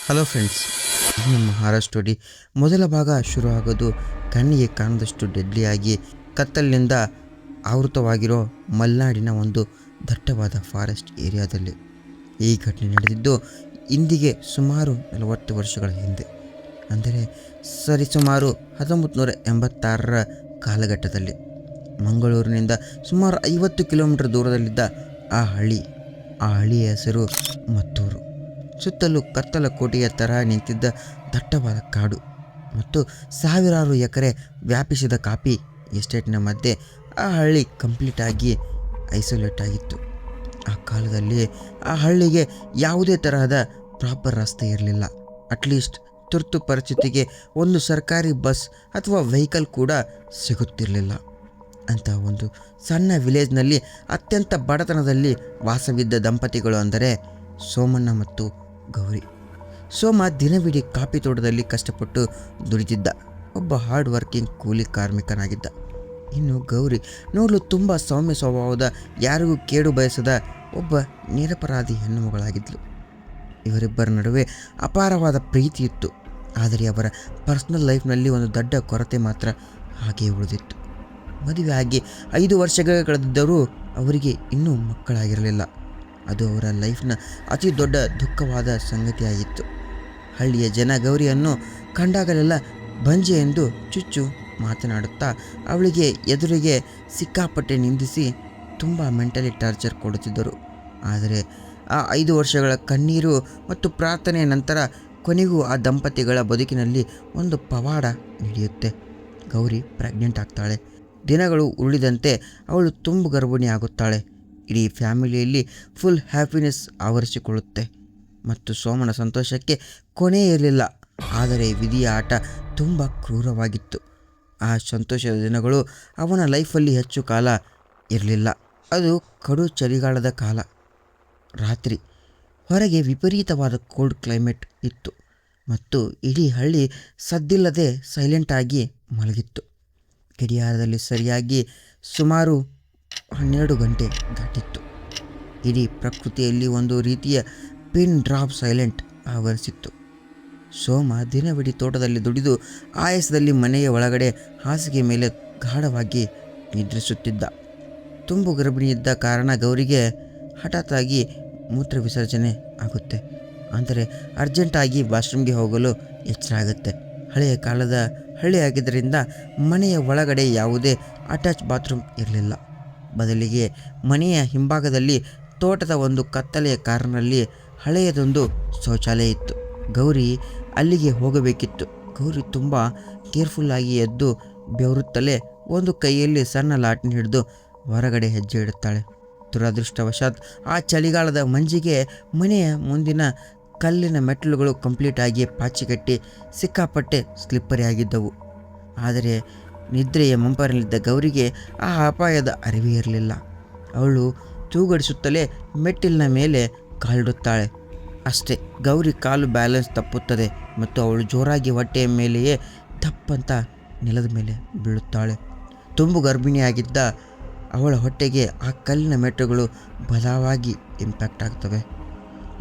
Hello friends, ನಮ್ಮ horror story ಮೊದಲ ಭಾಗ ಶುರುವಾಗೋದು ಕಣ್ಣಿಗೆ ಕಾಣದಷ್ಟು ಡೆಡ್ಲಿಯಾಗಿ ಕತ್ತಲಿನಿಂದ ಆವೃತವಾಗಿರೋ ಮಲೆನಾಡಿನ ಒಂದು ದಟ್ಟವಾದ ಫಾರೆಸ್ಟ್ ಏರಿಯಾದಲ್ಲಿ. ಈ ಘಟನೆ ನಡೆದಿದ್ದು ಇಂದಿಗೆ ಸುಮಾರು 40 ವರ್ಷಗಳ ಹಿಂದೆ, ಅಂದರೆ ಸರಿಸುಮಾರು 1986ರ ಕಾಲಘಟ್ಟದಲ್ಲಿ. ಮಂಗಳೂರಿನಿಂದ ಸುಮಾರು 50 ಕಿಲೋಮೀಟರ್ ದೂರದಲ್ಲಿದ್ದ ಆ ಹಳ್ಳಿಯ ಹೆಸರು ಮತ್ತೂರು. ಸುತ್ತಲೂ ಕತ್ತಲ ಕೋಟೆಯ ತರಹ ನಿಂತಿದ್ದ ದಟ್ಟವಾದ ಕಾಡು ಮತ್ತು ಸಾವಿರಾರು ಎಕರೆ ವ್ಯಾಪಿಸಿದ ಕಾಫಿ ಎಸ್ಟೇಟ್ನ ಮಧ್ಯೆ ಆ ಹಳ್ಳಿ ಕಂಪ್ಲೀಟಾಗಿ ಐಸೋಲೇಟ್ ಆಗಿತ್ತು. ಆ ಕಾಲದಲ್ಲಿ ಆ ಹಳ್ಳಿಗೆ ಯಾವುದೇ ತರಹದ ಪ್ರಾಪರ್ ರಸ್ತೆ ಇರಲಿಲ್ಲ. ಅಟ್ಲೀಸ್ಟ್ ತುರ್ತು ಪರಿಸ್ಥಿತಿಗೆ ಒಂದು ಸರ್ಕಾರಿ ಬಸ್ ಅಥವಾ ವೆಹಿಕಲ್ ಕೂಡ ಸಿಗುತ್ತಿರಲಿಲ್ಲ. ಅಂತ ಒಂದು ಸಣ್ಣ ವಿಲೇಜ್ನಲ್ಲಿ ಅತ್ಯಂತ ಬಡತನದಲ್ಲಿ ವಾಸವಿದ್ದ ದಂಪತಿಗಳು ಅಂದರೆ ಸೋಮಣ್ಣ ಮತ್ತು ಗೌರಿ. ಸೋಮ ದಿನವಿಡೀ ಕಾಫಿ ತೋಟದಲ್ಲಿ ಕಷ್ಟಪಟ್ಟು ದುಡಿದಿದ್ದ ಒಬ್ಬ ಹಾರ್ಡ್ ವರ್ಕಿಂಗ್ ಕೂಲಿ ಕಾರ್ಮಿಕನಾಗಿದ್ದ. ಇನ್ನು ಗೌರಿ ನೋಡಲು ತುಂಬ ಸೌಮ್ಯ ಸ್ವಭಾವದ, ಯಾರಿಗೂ ಕೇಡು ಬಯಸದ ಒಬ್ಬ ನಿರಪರಾಧಿ ಹೆಣ್ಣುಮಗಳಾಗಿದ್ಲು. ಇವರಿಬ್ಬರ ನಡುವೆ ಅಪಾರವಾದ ಪ್ರೀತಿ ಇತ್ತು. ಆದರೆ ಅವರ ಪರ್ಸನಲ್ ಲೈಫ್ನಲ್ಲಿ ಒಂದು ದೊಡ್ಡ ಕೊರತೆ ಮಾತ್ರ ಹಾಗೇ ಉಳಿದಿತ್ತು. ಮದುವೆ ಆಗಿ 5 ವರ್ಷಗಳು ಕಳೆದಿದ್ದರೂ ಅವರಿಗೆ ಇನ್ನೂ ಮಕ್ಕಳಾಗಿರಲಿಲ್ಲ. ಅದು ಅವರ ಲೈಫ್ನ ಅತಿ ದೊಡ್ಡ ದುಃಖವಾದ ಸಂಗತಿಯಾಗಿತ್ತು. ಹಳ್ಳಿಯ ಜನ ಗೌರಿಯನ್ನು ಕಂಡಾಗಲೆಲ್ಲ ಬಂಜೆ ಎಂದು ಚುಚ್ಚು ಮಾತನಾಡುತ್ತಾ ಅವಳಿಗೆ ಎದುರಿಗೆ ಸಿಕ್ಕಾಪಟ್ಟೆ ನಿಂದಿಸಿ ತುಂಬ ಮೆಂಟಲಿ ಟಾರ್ಚರ್ ಕೊಡುತ್ತಿದ್ದರು. ಆದರೆ ಆ 5 ವರ್ಷಗಳ ಕಣ್ಣೀರು ಮತ್ತು ಪ್ರಾರ್ಥನೆಯ ನಂತರ ಕೊನೆಗೂ ಆ ದಂಪತಿಗಳ ಬದುಕಿನಲ್ಲಿ ಒಂದು ಪವಾಡ ನಡೆಯುತ್ತೆ. ಗೌರಿ ಪ್ರೆಗ್ನೆಂಟ್ ಆಗ್ತಾಳೆ. ದಿನಗಳು ಉರುಳಿದಂತೆ ಅವಳು ತುಂಬು ಗರ್ಭಿಣಿ ಆಗುತ್ತಾಳೆ. ಇಡೀ ಫ್ಯಾಮಿಲಿಯಲ್ಲಿ ಫುಲ್ ಹ್ಯಾಪಿನೆಸ್ ಆವರಿಸಿಕೊಳ್ಳುತ್ತೆ ಮತ್ತು ಸೋಮನ ಸಂತೋಷಕ್ಕೆ ಕೊನೆ ಇರಲಿಲ್ಲ. ಆದರೆ ವಿಧಿಯ ಆಟ ತುಂಬ ಕ್ರೂರವಾಗಿತ್ತು. ಆ ಸಂತೋಷದ ದಿನಗಳು ಅವನ ಲೈಫಲ್ಲಿ ಹೆಚ್ಚು ಕಾಲ ಇರಲಿಲ್ಲ. ಅದು ಕಡು ಚಳಿಗಾಲದ ಕಾಲ. ರಾತ್ರಿ ಹೊರಗೆ ವಿಪರೀತವಾದ ಕೋಲ್ಡ್ ಕ್ಲೈಮೇಟ್ ಇತ್ತು ಮತ್ತು ಇಡೀ ಹಳ್ಳಿ ಸದ್ದಿಲ್ಲದೆ ಸೈಲೆಂಟಾಗಿ ಮಲಗಿತ್ತು. ಗಡಿಯಾರದಲ್ಲಿ ಸರಿಯಾಗಿ ಸುಮಾರು 12 ಗಂಟೆ ದಾಟಿತ್ತು. ಇಡೀ ಪ್ರಕೃತಿಯಲ್ಲಿ ಒಂದು ರೀತಿಯ ಪಿನ್ ಡ್ರಾಪ್ ಸೈಲೆಂಟ್ ಆವರಿಸಿತ್ತು. ಸೋಮ ದಿನವಿಡೀ ತೋಟದಲ್ಲಿ ದುಡಿದು ಆಯಾಸದಲ್ಲಿ ಮನೆಯ ಒಳಗಡೆ ಹಾಸಿಗೆ ಮೇಲೆ ಗಾಢವಾಗಿ ನಿದ್ರಿಸುತ್ತಿದ್ದ. ತುಂಬು ಗರ್ಭಿಣಿಯಿದ್ದ ಕಾರಣ ಗೌರಿಗೆ ಹಠಾತ್ತಾಗಿ ಮೂತ್ರ ವಿಸರ್ಜನೆ ಆಗುತ್ತೆ. ಅಂದರೆ ಅರ್ಜೆಂಟಾಗಿ ವಾಶ್ರೂಮ್ಗೆ ಹೋಗಲು ಎಚ್ಚರ ಆಗುತ್ತೆ. ಹಳೆಯ ಕಾಲದ ಹಳ್ಳಿ ಆಗಿದ್ದರಿಂದ ಮನೆಯ ಒಳಗಡೆ ಯಾವುದೇ ಅಟ್ಯಾಚ್ ಬಾತ್ರೂಮ್ ಇರಲಿಲ್ಲ. ಬದಲಿಗೆ ಮನೆಯ ಹಿಂಭಾಗದಲ್ಲಿ ತೋಟದ ಒಂದು ಕತ್ತಲೆಯ ಕಾರ್ನಲ್ಲಿ ಹಳೆಯದೊಂದು ಶೌಚಾಲಯ ಇತ್ತು. ಗೌರಿ ಅಲ್ಲಿಗೆ ಹೋಗಬೇಕಿತ್ತು. ಗೌರಿ ತುಂಬ ಕೇರ್ಫುಲ್ಲಾಗಿ ಎದ್ದು ಬೆವರುತ್ತಲೇ ಒಂದು ಕೈಯಲ್ಲಿ ಸಣ್ಣ ಲಾಟಿನ್ ಹಿಡಿದು ಹೊರಗಡೆ ಹೆಜ್ಜೆ ಇಡುತ್ತಾಳೆ. ದುರದೃಷ್ಟವಶಾತ್ ಆ ಚಳಿಗಾಲದ ಮಂಜಿಗೆ ಮನೆಯ ಮುಂದಿನ ಕಲ್ಲಿನ ಮೆಟ್ಟಿಲುಗಳು ಕಂಪ್ಲೀಟಾಗಿ ಪಾಚಿಕಟ್ಟಿ ಸಿಕ್ಕಾಪಟ್ಟೆ ಸ್ಲಿಪ್ಪರಿ ಆಗಿದ್ದವು. ಆದರೆ ನಿದ್ರೆಯ ಮಂಪರಲ್ಲಿದ್ದ ಗೌರಿಗೆ ಆ ಅಪಾಯದ ಅರಿವೇ ಇರಲಿಲ್ಲ. ಅವಳು ತೂಗಡಿಸುತ್ತಲೇ ಮೆಟ್ಟಿಲಿನ ಮೇಲೆ ಕಾಲಿಡುತ್ತಾಳೆ. ಅಷ್ಟೇ, ಗೌರಿ ಕಾಲು ಬ್ಯಾಲೆನ್ಸ್ ತಪ್ಪುತ್ತದೆ ಮತ್ತು ಅವಳು ಜೋರಾಗಿ ಹೊಟ್ಟೆಯ ಮೇಲೆಯೇ ದಪ್ಪಂತ ನೆಲದ ಮೇಲೆ ಬೀಳುತ್ತಾಳೆ. ತುಂಬು ಗರ್ಭಿಣಿಯಾಗಿದ್ದ ಅವಳ ಹೊಟ್ಟೆಗೆ ಆ ಕಲ್ಲಿನ ಮೆಟ್ಟುಗಳು ಬಲವಾಗಿ ಇಂಪ್ಯಾಕ್ಟ್ ಆಗ್ತವೆ.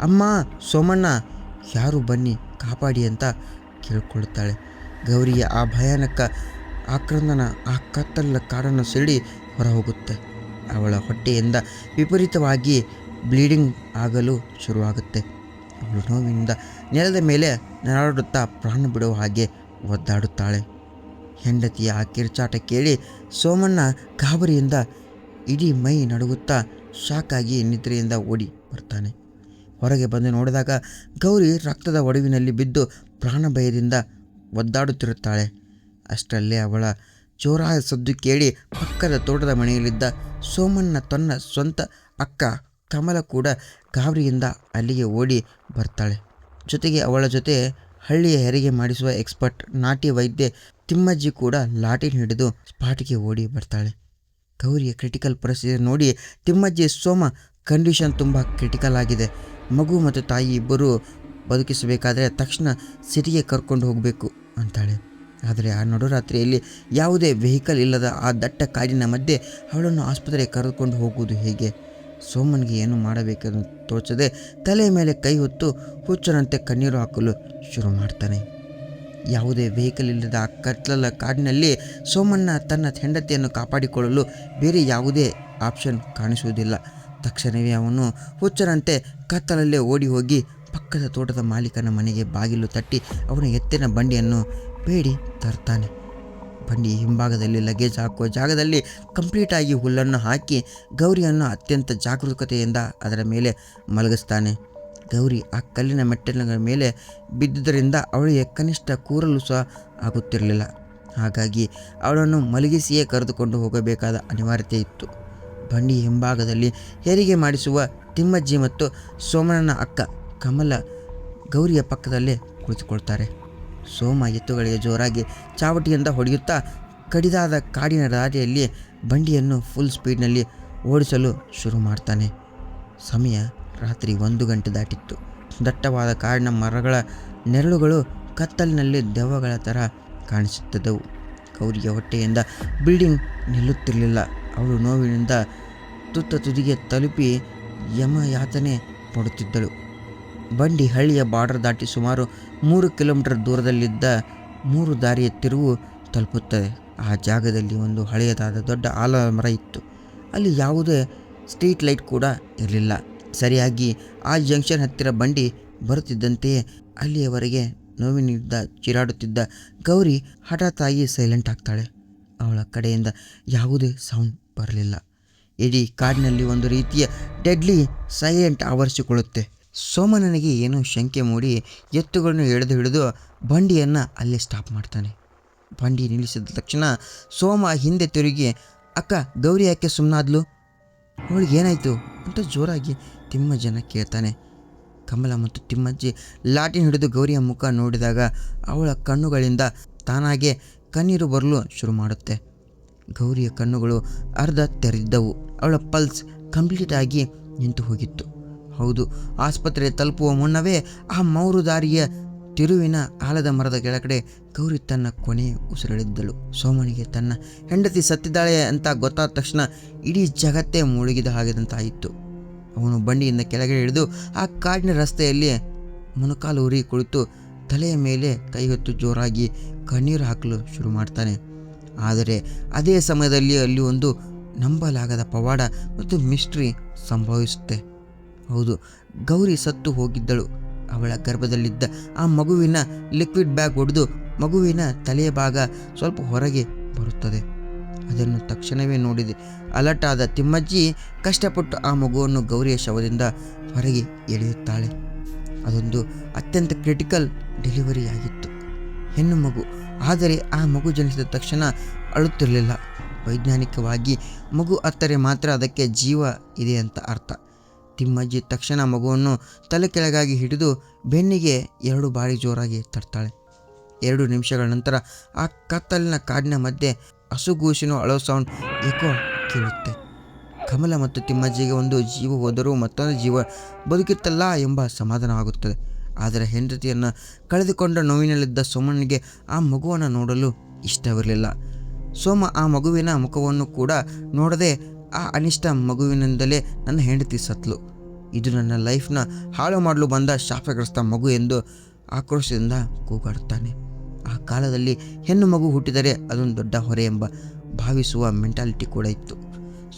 ಅಮ್ಮ, ಸೋಮಣ್ಣ, ಯಾರು ಬನ್ನಿ ಕಾಪಾಡಿ ಅಂತ ಕೇಳಿಕೊಳ್ಳುತ್ತಾಳೆ. ಗೌರಿಯ ಆ ಭಯಾನಕ ಆಕ್ರಂದನ ಆ ಕತ್ತಲ ಕಾಡನ್ನು ಸಿಡಿ ಹೊರಹೋಗುತ್ತೆ. ಅವಳ ಹೊಟ್ಟೆಯಿಂದ ವಿಪರೀತವಾಗಿ ಬ್ಲೀಡಿಂಗ್ ಆಗಲು ಶುರುವಾಗುತ್ತೆ. ಅವಳು ನೋವಿನಿಂದ ನೆಲದ ಮೇಲೆ ನರಳುತ್ತಾ ಪ್ರಾಣ ಬಿಡುವ ಹಾಗೆ ಒದ್ದಾಡುತ್ತಾಳೆ. ಹೆಂಡತಿಯ ಆ ಕಿರ್ಚಾಟ ಕೇಳಿ ಸೋಮಣ್ಣ ಗಾಬರಿಯಿಂದ ಇಡೀ ಮೈ ನಡುಗುತ್ತಾ ಶಾಕಾಗಿ ನಿದ್ರೆಯಿಂದ ಓಡಿ ಬರ್ತಾನೆ. ಹೊರಗೆ ಬಂದು ನೋಡಿದಾಗ ಗೌರಿ ರಕ್ತದ ಒಡವಿನಲ್ಲಿ ಬಿದ್ದು ಪ್ರಾಣ ಭಯದಿಂದ ಒದ್ದಾಡುತ್ತಿರುತ್ತಾಳೆ. ಅಷ್ಟರಲ್ಲೇ ಅವಳ ಜೋರಾದ ಸದ್ದು ಕೇಳಿ ಪಕ್ಕದ ತೋಟದ ಮನೆಯಲ್ಲಿದ್ದ ಸೋಮಣ್ಣ ತನ್ನ ಸ್ವಂತ ಅಕ್ಕ ಕಮಲ ಕೂಡ ಗಾಬರಿಯಿಂದ ಅಲ್ಲಿಗೆ ಓಡಿ ಬರ್ತಾಳೆ. ಜೊತೆಗೆ ಅವಳ ಜೊತೆ ಹಳ್ಳಿಯ ಹೆರಿಗೆ ಮಾಡಿಸುವ ಎಕ್ಸ್ಪರ್ಟ್ ನಾಟಿ ವೈದ್ಯೆ ತಿಮ್ಮಜ್ಜಿ ಕೂಡ ಲಾಟಿನ್ ಹಿಡಿದು ಸ್ಪಾಟಿಗೆ ಓಡಿ ಬರ್ತಾಳೆ. ಗೌರಿಯ ಕ್ರಿಟಿಕಲ್ ಪರಿಸ್ಥಿತಿ ನೋಡಿ ತಿಮ್ಮಜ್ಜಿ, ಸೋಮ ಕಂಡೀಷನ್ ತುಂಬ ಕ್ರಿಟಿಕಲ್ ಆಗಿದೆ. ಮಗು ಮತ್ತು ತಾಯಿ ಇಬ್ಬರು ಬದುಕಿಸಬೇಕಾದರೆ ತಕ್ಷಣ ಸಿಟಿಗೆ ಕರ್ಕೊಂಡು ಹೋಗಬೇಕು ಅಂತಾಳೆ. ಆದರೆ ಆ ನಡುರಾತ್ರಿಯಲ್ಲಿ ಯಾವುದೇ ವೆಹಿಕಲ್ ಇಲ್ಲದ ಆ ದಟ್ಟ ಕಾಡಿನ ಮಧ್ಯೆ ಅವಳನ್ನು ಆಸ್ಪತ್ರೆಗೆ ಕರೆದುಕೊಂಡು ಹೋಗುವುದು ಹೇಗೆ? ಸೋಮನ್ಗೆ ಏನು ಮಾಡಬೇಕೆಂದು ತೋಚದೆ ತಲೆಯ ಮೇಲೆ ಕೈ ಹೊತ್ತು ಹುಚ್ಚರಂತೆ ಕಣ್ಣೀರು ಹಾಕಲು ಶುರು ಮಾಡ್ತಾನೆ. ಯಾವುದೇ ವೆಹಿಕಲ್ ಇಲ್ಲದ ಆ ಕತ್ಲಲ ಕಾಡಿನಲ್ಲಿ ಸೋಮಣ್ಣ ತನ್ನ ಹೆಂಡತಿಯನ್ನು ಕಾಪಾಡಿಕೊಳ್ಳಲು ಬೇರೆ ಯಾವುದೇ ಆಪ್ಷನ್ ಕಾಣಿಸುವುದಿಲ್ಲ. ತಕ್ಷಣವೇ ಅವನು ಹುಚ್ಚರಂತೆ ಕತ್ತಲಲ್ಲೇ ಓಡಿ ಹೋಗಿ ಪಕ್ಕದ ತೋಟದ ಮಾಲೀಕನ ಮನೆಗೆ ಬಾಗಿಲು ತಟ್ಟಿ ಅವನ ಎತ್ತಿನ ಬಂಡಿಯನ್ನು ಬೇಡಿ ತರ್ತಾನೆ. ಬಂಡಿ ಹಿಂಭಾಗದಲ್ಲಿ ಲಗೇಜ್ ಹಾಕುವ ಜಾಗದಲ್ಲಿ ಕಂಪ್ಲೀಟಾಗಿ ಹುಲ್ಲನ್ನು ಹಾಕಿ ಗೌರಿಯನ್ನು ಅತ್ಯಂತ ಜಾಗರೂಕತೆಯಿಂದ ಅದರ ಮೇಲೆ ಮಲಗಿಸ್ತಾನೆ. ಗೌರಿ ಆ ಕಲ್ಲಿನ ಮೆಟ್ಟಿಲಿನ ಮೇಲೆ ಬಿದ್ದುದರಿಂದ ಅವಳಿಗೆ ಕನಿಷ್ಠ ಕೂರಲು ಸಹ ಆಗುತ್ತಿರಲಿಲ್ಲ. ಹಾಗಾಗಿ ಅವಳನ್ನು ಮಲಗಿಸಿಯೇ ಕರೆದುಕೊಂಡು ಹೋಗಬೇಕಾದ ಅನಿವಾರ್ಯತೆ ಇತ್ತು. ಬಂಡಿ ಹಿಂಭಾಗದಲ್ಲಿ ಹೆರಿಗೆ ಮಾಡಿಸುವ ತಿಮ್ಮಜ್ಜಿ ಮತ್ತು ಸೋಮಣ್ಣನ ಅಕ್ಕ ಕಮಲ ಗೌರಿಯ ಪಕ್ಕದಲ್ಲೇ ಕುಳಿತುಕೊಳ್ತಾರೆ. ಸೋಮ ಎತ್ತುಗಳಿಗೆ ಜೋರಾಗಿ ಚಾವಟಿಯಿಂದ ಹೊಡೆಯುತ್ತಾ ಕಡಿದಾದ ಕಾಡಿನ ದಾರಿಯಲ್ಲಿ ಬಂಡಿಯನ್ನು ಫುಲ್ ಸ್ಪೀಡ್ನಲ್ಲಿ ಓಡಿಸಲು ಶುರು ಮಾಡ್ತಾನೆ. ಸಮಯ ರಾತ್ರಿ 1 ಗಂಟೆ ದಾಟಿತ್ತು. ದಟ್ಟವಾದ ಕಾಡಿನ ಮರಗಳ ನೆರಳುಗಳು ಕತ್ತಲಿನಲ್ಲಿ ದೆವ್ವಗಳ ಥರ ಕಾಣಿಸುತ್ತಿದ್ದವು. ಗೌರಿಯ ಹೊಟ್ಟೆಯಿಂದ ಬ್ಲೀಡಿಂಗ್ ನಿಲ್ಲುತ್ತಿರಲಿಲ್ಲ. ಅವಳು ನೋವಿನಿಂದ ತುತ್ತ ತುದಿಗೆ ತಲುಪಿ ಯಮಯಾತನೆ ಪಡುತ್ತಿದ್ದಳು. ಬಂಡಿ ಹಳ್ಳಿಯ ಬಾರ್ಡರ್ ದಾಟಿ ಸುಮಾರು 3 ಕಿಲೋಮೀಟರ್ ದೂರದಲ್ಲಿದ್ದ 3 ದಾರಿಯ ತಿರುವು ತಲುಪುತ್ತದೆ. ಆ ಜಾಗದಲ್ಲಿ ಒಂದು ಹಳೆಯದಾದ ದೊಡ್ಡ ಆಲಮರ ಇತ್ತು. ಅಲ್ಲಿ ಯಾವುದೇ ಸ್ಟ್ರೀಟ್ ಲೈಟ್ ಕೂಡ ಇರಲಿಲ್ಲ. ಸರಿಯಾಗಿ ಆ ಜಂಕ್ಷನ್ ಹತ್ತಿರ ಬಂಡಿ ಬರುತ್ತಿದ್ದಂತೆಯೇ ಅಲ್ಲಿಯವರೆಗೆ ನೋವಿನಿಂದ ಚೀರಾಡುತ್ತಿದ್ದ ಗೌರಿ ಹಠಾತ್ತಾಗಿ ಸೈಲೆಂಟ್ ಆಗ್ತಾಳೆ. ಅವಳ ಕಡೆಯಿಂದ ಯಾವುದೇ ಸೌಂಡ್ ಬರಲಿಲ್ಲ. ಇಡೀ ಕಾಡಿನಲ್ಲಿ ಒಂದು ರೀತಿಯ ಡೆಡ್ಲಿ ಸೈಲೆಂಟ್ ಆವರಿಸಿಕೊಳ್ಳುತ್ತೆ. ಸೋಮಣ್ಣನಿಗೆ ಏನೋ ಶಂಕೆ ಮೂಡಿ ಎತ್ತುಗಳನ್ನು ಹಿಡಿದು ಬಂಡಿಯನ್ನು ಅಲ್ಲೇ ಸ್ಟಾಪ್ ಮಾಡ್ತಾನೆ. ಬಂಡಿ ನಿಲ್ಲಿಸಿದ ತಕ್ಷಣ ಸೋಮ ಹಿಂದೆ ತಿರುಗಿ, ಅಕ್ಕ ಗೌರಿ ಯಾಕೆ ಸುಮ್ಮನಾದ್ಲು, ಅವಳಿಗೆ ಏನಾಯಿತು ಅಂತ ಜೋರಾಗಿ ತಿಮ್ಮಜ್ಜನ ಕೇಳ್ತಾನೆ. ಕಮಲ ಮತ್ತು ತಿಮ್ಮಜ್ಜಿ ಲಾಟಿನ್ ಹಿಡಿದು ಗೌರಿಯ ಮುಖ ನೋಡಿದಾಗ ಅವಳ ಕಣ್ಣುಗಳಿಂದ ತಾನಾಗೆ ಕಣ್ಣೀರು ಬರಲು ಶುರು ಮಾಡುತ್ತೆ. ಗೌರಿಯ ಕಣ್ಣುಗಳು ಅರ್ಧ ತೆರೆದಿದ್ದವು. ಅವಳ ಪಲ್ಸ್ ಕಂಪ್ಲೀಟ್ ಆಗಿ ನಿಂತು ಹೋಗಿತ್ತು. ಹೌದು, ಆಸ್ಪತ್ರೆ ತಲುಪುವ ಮುನ್ನವೇ ಆ 3 ದಾರಿಯ ತಿರುವಿನ ಆಲದ ಮರದ ಕೆಳಗಡೆ ಗೌರಿ ತನ್ನ ಕೊನೆ ಉಸಿರೆಳೆದ್ದಳು. ಸೋಮನಿಗೆ ತನ್ನ ಹೆಂಡತಿ ಸತ್ತಿದ್ದಾಳೆ ಅಂತ ಗೊತ್ತಾದ ತಕ್ಷಣ ಇಡೀ ಜಗತ್ತೇ ಮುಳುಗಿದ ಹಾಗೆದಂತಾಯಿತು. ಅವನು ಬಂಡಿಯಿಂದ ಕೆಳಗೆ ಇಳಿದು ಆ ಕಾಡಿನ ರಸ್ತೆಯಲ್ಲಿ ಮೊಣಕಾಲು ಉರಿ ಕುಳಿತು ತಲೆಯ ಮೇಲೆ ಕೈ ಹೊತ್ತು ಜೋರಾಗಿ ಕಣ್ಣೀರು ಹಾಕಲು ಶುರು ಮಾಡ್ತಾನೆ. ಆದರೆ ಅದೇ ಸಮಯದಲ್ಲಿ ಅಲ್ಲಿ ಒಂದು ನಂಬಲಾಗದ ಪವಾಡ ಮತ್ತು ಮಿಸ್ಟ್ರಿ ಸಂಭವಿಸುತ್ತೆ. ಹೌದು, ಗೌರಿ ಸತ್ತು ಹೋಗಿದ್ದಳು. ಅವಳ ಗರ್ಭದಲ್ಲಿದ್ದ ಆ ಮಗುವಿನ ಲಿಕ್ವಿಡ್ ಬ್ಯಾಗ್ ಒಡೆದು ಮಗುವಿನ ತಲೆಯ ಭಾಗ ಸ್ವಲ್ಪ ಹೊರಗೆ ಬರುತ್ತದೆ. ಅದನ್ನು ತಕ್ಷಣವೇ ನೋಡಿದೆ ಅಲರ್ಟ್ ಆದ ತಿಮ್ಮಜ್ಜಿ ಕಷ್ಟಪಟ್ಟು ಆ ಮಗುವನ್ನು ಗೌರಿಯ ಶವದಿಂದ ಹೊರಗೆ ಎಳೆಯುತ್ತಾಳೆ. ಅದೊಂದು ಅತ್ಯಂತ ಕ್ರಿಟಿಕಲ್ ಡೆಲಿವರಿ ಆಗಿತ್ತು. ಹೆಣ್ಣು ಮಗು. ಆದರೆ ಆ ಮಗು ಜನಿಸಿದ ತಕ್ಷಣ ಅಳುತ್ತಿರಲಿಲ್ಲ. ವೈಜ್ಞಾನಿಕವಾಗಿ ಮಗು ಅತ್ತರೆ ಮಾತ್ರ ಅದಕ್ಕೆ ಜೀವ ಇದೆ ಅಂತ ಅರ್ಥ. ತಿಮ್ಮಜ್ಜಿ ತಕ್ಷಣ ಮಗುವನ್ನು ತಲೆ ಕೆಳಗಾಗಿ ಹಿಡಿದು ಬೆನ್ನಿಗೆ 2 ಬಾರಿ ಜೋರಾಗಿ ತಟ್ತಾಳೆ. 2 ನಿಮಿಷಗಳ ನಂತರ ಆ ಕತ್ತಲಿನ ಕಾಡಿನ ಮಧ್ಯೆ ಹಸುಗೂಸಿನ ಅಳೋ ಸೌಂಡ್ ಏಕೋ ಕೇಳುತ್ತೆ. ಕಮಲ ಮತ್ತು ತಿಮ್ಮಜ್ಜಿಗೆ ಒಂದು ಜೀವ ಹೋದರೂ ಮತ್ತೊಂದು ಜೀವ ಬದುಕಿತ್ತಲ್ಲ ಎಂಬ ಸಮಾಧಾನವಾಗುತ್ತದೆ. ಆದರೆ ಹೆಂಡತಿಯನ್ನು ಕಳೆದುಕೊಂಡ ನೋವಿನಲ್ಲಿದ್ದ ಸೋಮನಿಗೆ ಆ ಮಗುವನ್ನು ನೋಡಲು ಇಷ್ಟವಿರಲಿಲ್ಲ. ಸೋಮ ಆ ಮಗುವಿನ ಮುಖವನ್ನು ಕೂಡ ನೋಡದೆ ಆ ಅನಿಷ್ಟ ಮಗುವಿನಿಂದಲೇ ನನ್ನ ಹೆಂಡತಿ ಸತ್ಲು, ಇದು ನನ್ನ ಲೈಫ್ನ ಹಾಳು ಮಾಡಲು ಬಂದ ಶಾಪಗ್ರಸ್ತ ಮಗು ಎಂದು ಆಕ್ರೋಶದಿಂದ ಕೂಗಾಡುತ್ತಾನೆ. ಆ ಕಾಲದಲ್ಲಿ ಹೆಣ್ಣು ಮಗು ಹುಟ್ಟಿದರೆ ಅದೊಂದು ದೊಡ್ಡ ಹೊರೆ ಎಂಬ ಭಾವಿಸುವ ಮೆಂಟಾಲಿಟಿ ಕೂಡ ಇತ್ತು.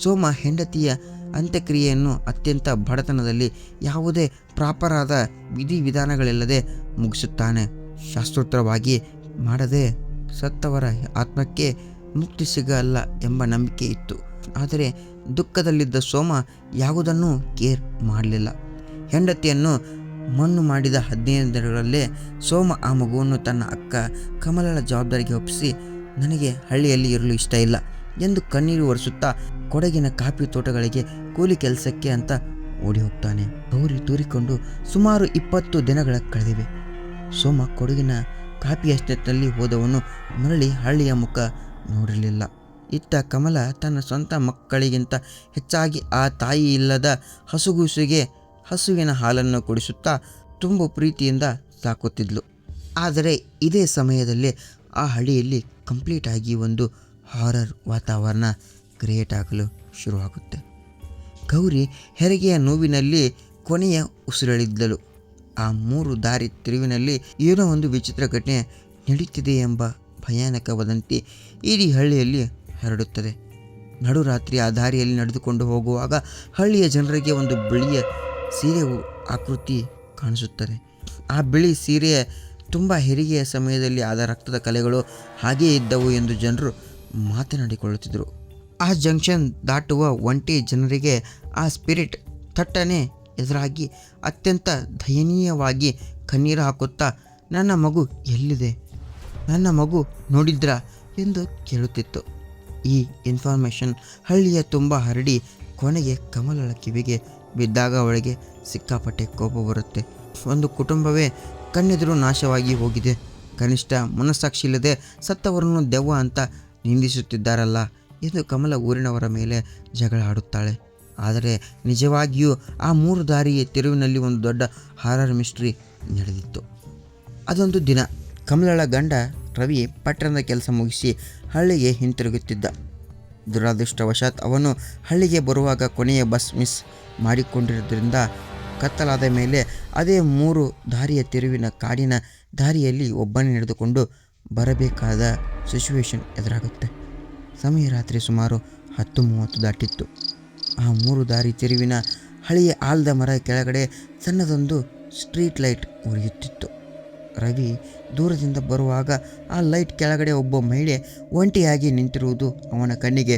ಸೋಮ ಹೆಂಡತಿಯ ಅಂತ್ಯಕ್ರಿಯೆಯನ್ನು ಅತ್ಯಂತ ಬಡತನದಲ್ಲಿ ಯಾವುದೇ ಪ್ರಾಪರಾದ ವಿಧಿವಿಧಾನಗಳಿಲ್ಲದೆ ಮುಗಿಸುತ್ತಾನೆ. ಶಾಸ್ತ್ರೋತ್ತರವಾಗಿ ಮಾಡದೆ ಸತ್ತವರ ಆತ್ಮಕ್ಕೆ ಮುಕ್ತಿ ಸಿಗಲ್ಲ ಎಂಬ ನಂಬಿಕೆ ಇತ್ತು. ಆದರೆ ದುಃಖದಲ್ಲಿದ್ದ ಸೋಮ ಯಾವುದನ್ನೂ ಕೇರ್ ಮಾಡಲಿಲ್ಲ. ಹೆಂಡತಿಯನ್ನು ಮಣ್ಣು ಮಾಡಿದ 15 ದಿನಗಳಲ್ಲೇ ಸೋಮ ಆ ಮಗುವನ್ನು ತನ್ನ ಅಕ್ಕ ಕಮಲಳ ಜವಾಬ್ದಾರಿಗೆ ಒಪ್ಪಿಸಿ, ನನಗೆ ಹಳ್ಳಿಯಲ್ಲಿ ಇರಲು ಇಷ್ಟ ಇಲ್ಲ ಎಂದು ಕಣ್ಣೀರು ಒರೆಸುತ್ತಾ ಕೊಡಗಿನ ಕಾಫಿ ತೋಟಗಳಿಗೆ ಕೂಲಿ ಕೆಲಸಕ್ಕೆ ಅಂತ ಓಡಿ ಹೋಗ್ತಾನೆ. ಗೌರಿ ತೂರಿಕೊಂಡು ಸುಮಾರು 20 ದಿನಗಳ ಕಳೆದಿವೆ. ಸೋಮ ಕೊಡಗಿನ ಕಾಫಿ ಎಸ್ಟೇಟ್ನಲ್ಲಿ ಹೋದವನು ಮರಳಿ ಹಳ್ಳಿಯ ಮುಖ ನೋಡಿರಲಿಲ್ಲ. ಇತ್ತ ಕಮಲ ತನ್ನ ಸ್ವಂತ ಮಕ್ಕಳಿಗಿಂತ ಹೆಚ್ಚಾಗಿ ಆ ತಾಯಿ ಇಲ್ಲದ ಹಸುಗೂಸಿಗೆ ಹಸುವಿನ ಹಾಲನ್ನು ಕುಡಿಸುತ್ತಾ ತುಂಬ ಪ್ರೀತಿಯಿಂದ ಸಾಕುತ್ತಿದ್ಲು. ಆದರೆ ಇದೇ ಸಮಯದಲ್ಲಿ ಆ ಹಳ್ಳಿಯಲ್ಲಿ ಕಂಪ್ಲೀಟಾಗಿ ಒಂದು ಹಾರರ್ ವಾತಾವರಣ ಕ್ರಿಯೇಟ್ ಆಗಲು ಶುರುವಾಗುತ್ತೆ. ಗೌರಿ ಹೆರಿಗೆಯ ನೋವಿನಲ್ಲಿ ಕೊನೆಯ ಉಸಿರೆಳಿದ್ದಳು. ಆ 3 ದಾರಿ ತಿರುವಿನಲ್ಲಿ ಏನೋ ಒಂದು ವಿಚಿತ್ರ ಘಟನೆ ನಡೆಯುತ್ತಿದೆ ಎಂಬ ಭಯಾನಕ ವದಂತಿ ಇಡೀ ಹಳ್ಳಿಯಲ್ಲಿ ಹರಡುತ್ತದೆ. ನಡುರಾತ್ರಿ ಆ ದಾರಿಯಲ್ಲಿ ನಡೆದುಕೊಂಡು ಹೋಗುವಾಗ ಹಳ್ಳಿಯ ಜನರಿಗೆ ಒಂದು ಬಿಳಿಯ ಸೀರೆಯ ಆಕೃತಿ ಕಾಣಿಸುತ್ತದೆ. ಆ ಬಿಳಿ ಸೀರೆಯ ತುಂಬ ಹೆರಿಗೆಯ ಸಮಯದಲ್ಲಿ ಆದ ರಕ್ತದ ಕಲೆಗಳು ಹಾಗೇ ಇದ್ದವು ಎಂದು ಜನರು ಮಾತನಾಡಿಕೊಳ್ಳುತ್ತಿದ್ದರು. ಆ ಜಂಕ್ಷನ್ ದಾಟುವ ಒಂಟಿ ಜನರಿಗೆ ಆ ಸ್ಪಿರಿಟ್ ಥಟ್ಟನೆ ಎದುರಾಗಿ ಅತ್ಯಂತ ದಯನೀಯವಾಗಿ ಕಣ್ಣೀರು ಹಾಕುತ್ತಾ, ನನ್ನ ಮಗು ಎಲ್ಲಿದೆ, ನನ್ನ ಮಗು ನೋಡಿದ್ರಾ ಎಂದು ಕೇಳುತ್ತಿತ್ತು. ಈ ಇನ್ಫಾರ್ಮೇಷನ್ ಹಳ್ಳಿಯ ತುಂಬ ಹರಡಿ ಕೊನೆಗೆ ಕಮಲಳ ಕಿವಿಗೆ ಬಿದ್ದಾಗ ಅವಳಿಗೆ ಸಿಕ್ಕಾಪಟ್ಟೆ ಕೋಪ ಬರುತ್ತೆ. ಒಂದು ಕುಟುಂಬವೇ ಕಣ್ಣೆದುರು ನಾಶವಾಗಿ ಹೋಗಿದೆ. ಕನಿಷ್ಠ ಮನಸ್ಸಾಕ್ಷಿ ಇಲ್ಲದೆ ಸತ್ತವರನ್ನು ದೆವ್ವ ಅಂತ ನಿಂದಿಸುತ್ತಿದ್ದಾರಲ್ಲ ಎಂದು ಕಮಲ ಊರಿನವರ ಮೇಲೆ ಜಗಳ ಆಡುತ್ತಾಳೆ. ಆದರೆ ನಿಜವಾಗಿಯೂ ಆ 3 ದಾರಿಯ ತಿರುವಿನಲ್ಲಿ ಒಂದು ದೊಡ್ಡ ಹಾರರ್ ಮಿಸ್ಟ್ರಿ ನಡೆದಿತ್ತು. ಅದೊಂದು ದಿನ ಕಮಲಳ ಗಂಡ ರವಿ ಪಟ್ಟಣದ ಕೆಲಸ ಮುಗಿಸಿ ಹಳ್ಳಿಗೆ ಹಿಂತಿರುಗುತ್ತಿದ್ದ. ದುರದೃಷ್ಟವಶಾತ್ ಅವನು ಹಳ್ಳಿಗೆ ಬರುವಾಗ ಕೊನೆಯ ಬಸ್ ಮಿಸ್ ಮಾಡಿಕೊಂಡಿರುವುದರಿಂದ ಕತ್ತಲಾದ ಮೇಲೆ ಅದೇ 3 ದಾರಿಯ ತಿರುವಿನ ಕಾಡಿನ ದಾರಿಯಲ್ಲಿ ಒಬ್ಬನೇ ನಡೆದುಕೊಂಡು ಬರಬೇಕಾದ ಸಿಚುವೇಶನ್ ಎದುರಾಗುತ್ತೆ. ಸಮಯ ರಾತ್ರಿ ಸುಮಾರು 10:30 ದಾಟಿತ್ತು. ಆ 3 ದಾರಿ ತಿರುವಿನ ಹಳೆಯ ಆಲದ ಮರ ಕೆಳಗಡೆ ಸಣ್ಣದೊಂದು ಸ್ಟ್ರೀಟ್ ಲೈಟ್ ಉರಿಯುತ್ತಿತ್ತು. ರವಿ ದೂರದಿಂದ ಬರುವಾಗ ಆ ಲೈಟ್ ಕೆಳಗಡೆ ಒಬ್ಬ ಮಹಿಳೆ ಒಂಟಿಯಾಗಿ ನಿಂತಿರುವುದು ಅವನ ಕಣ್ಣಿಗೆ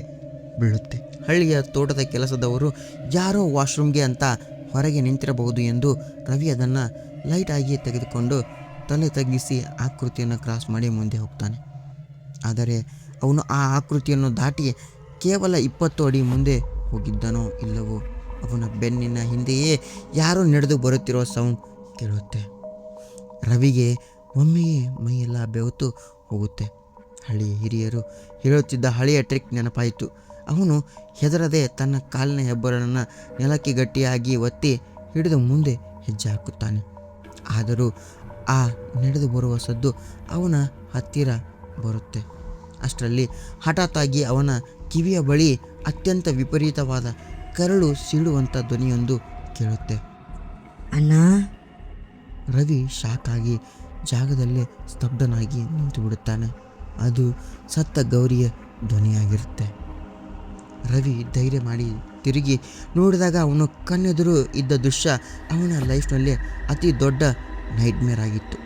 ಬೀಳುತ್ತೆ. ಹಳ್ಳಿಯ ತೋಟದ ಕೆಲಸದವರು ಯಾರೋ ವಾಶ್ರೂಮ್ಗೆ ಅಂತ ಹೊರಗೆ ನಿಂತಿರಬಹುದು ಎಂದು ರವಿ ಅದನ್ನು ಲೈಟ್ ಆಗಿ ತೆಗೆದುಕೊಂಡು ತಲೆ ತಗ್ಗಿಸಿ ಆಕೃತಿಯನ್ನು ಕ್ರಾಸ್ ಮಾಡಿ ಮುಂದೆ ಹೋಗ್ತಾನೆ. ಆದರೆ ಅವನು ಆ ಆಕೃತಿಯನ್ನು ದಾಟಿ ಕೇವಲ 20 ಅಡಿ ಮುಂದೆ ಹೋಗಿದ್ದನೋ ಇಲ್ಲವೋ ಅವನ ಬೆನ್ನಿನ ಹಿಂದೆಯೇ ಯಾರೋ ನಡೆದು ಬರುತ್ತಿರೋ ಸೌಂಡ್ ಕೇಳುತ್ತೆ. ರವಿಗೆ ಒಮ್ಮೆಯೇ ಮೈಯೆಲ್ಲ ಬೆವತು ಹೋಗುತ್ತೆ. ಹಳ್ಳಿಯ ಹಿರಿಯರು ಹೇಳುತ್ತಿದ್ದ ಹಳೆಯ ಟ್ರಿಕ್ ನೆನಪಾಯಿತು. ಅವನು ಹೆದರದೆ ತನ್ನ ಕಾಲಿನ ಹೆಬ್ಬರಳನ್ನು ನೆಲಕ್ಕೆ ಗಟ್ಟಿಯಾಗಿ ಒತ್ತಿ ಹಿಡಿದು ಮುಂದೆ ಹೆಜ್ಜೆ ಹಾಕುತ್ತಾನೆ. ಆದರೂ ಆ ನಡೆದು ಬರುವ ಸದ್ದು ಅವನ ಹತ್ತಿರ ಬರುತ್ತೆ. ಅಷ್ಟರಲ್ಲಿ ಹಠಾತ್ತಾಗಿ ಅವನ ಕಿವಿಯ ಬಳಿ ಅತ್ಯಂತ ವಿಪರೀತವಾದ ಕರಳು ಸೀಳುವಂಥ ಧ್ವನಿಯೊಂದು ಕೇಳುತ್ತೆ. ಅಣ್ಣ. ರವಿ ಶಾಕ್ ಆಗಿ ಜಾಗದಲ್ಲೇ ಸ್ತಬ್ಧನಾಗಿ ನಿಂತು ಬಿಡುತ್ತಾನೆ. ಅದು ಸತ್ತ ಗೌರಿಯ ಧ್ವನಿಯಾಗಿರುತ್ತೆ. ರವಿ ಧೈರ್ಯ ಮಾಡಿ ತಿರುಗಿ ನೋಡಿದಾಗ ಅವನು ಕಣ್ಣೆದುರು ಇದ್ದ ದೃಶ್ಯ ಅವನ ಲೈಫ್ನಲ್ಲೇ ಅತಿ ದೊಡ್ಡ ನೈಟ್ಮೇರ್ ಆಗಿತ್ತು.